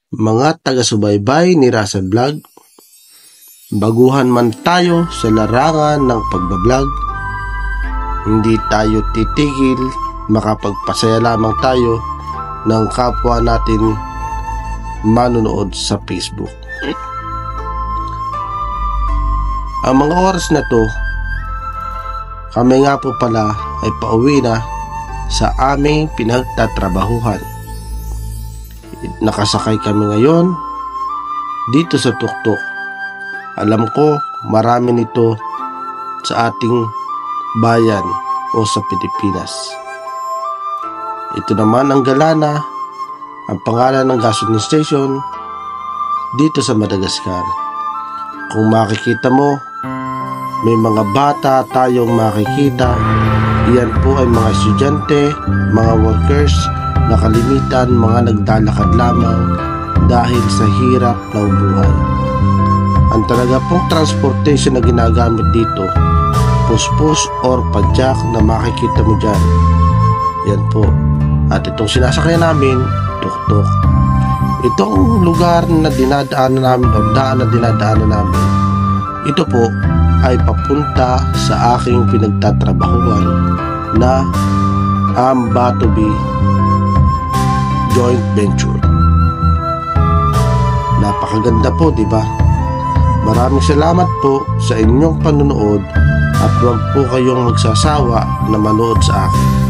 Mga taga-subaybay ni Russell Vlog, baguhan man tayo sa larangan ng pagbablog, hindi tayo titigil, makapagpasaya lamang tayo ng kapwa natin manonood sa Facebook. Ang mga oras na to, kami nga po pala ay pauwi na sa aming pinagtatrabahuhan. Nakasakay kami ngayon dito sa tuktok. Alam ko marami nito sa ating bayan o sa Pilipinas. Ito naman ang Galana, ang pangalan ng gasoline station dito sa Madagascar. Kung makikita mo, may mga bata tayong makikita. Iyan po ay mga estudyante, mga workers na kalimitan mga naglalakad lamang dahil sa hirap ng buhay. Ang talaga pong transportation na ginagamit dito, puspos or padyak na makikita mo dyan. Yan po. At itong sinasakyan namin, tuktok. Itong lugar na dinadaanan namin o daan na dinadaanan namin, ito po ay papunta sa aking pinagtatrabahuan na Ambatobe Joint Venture. Napakaganda po, di ba? Maraming salamat po sa inyong panonood at huwag po kayong magsasawa na manood sa akin.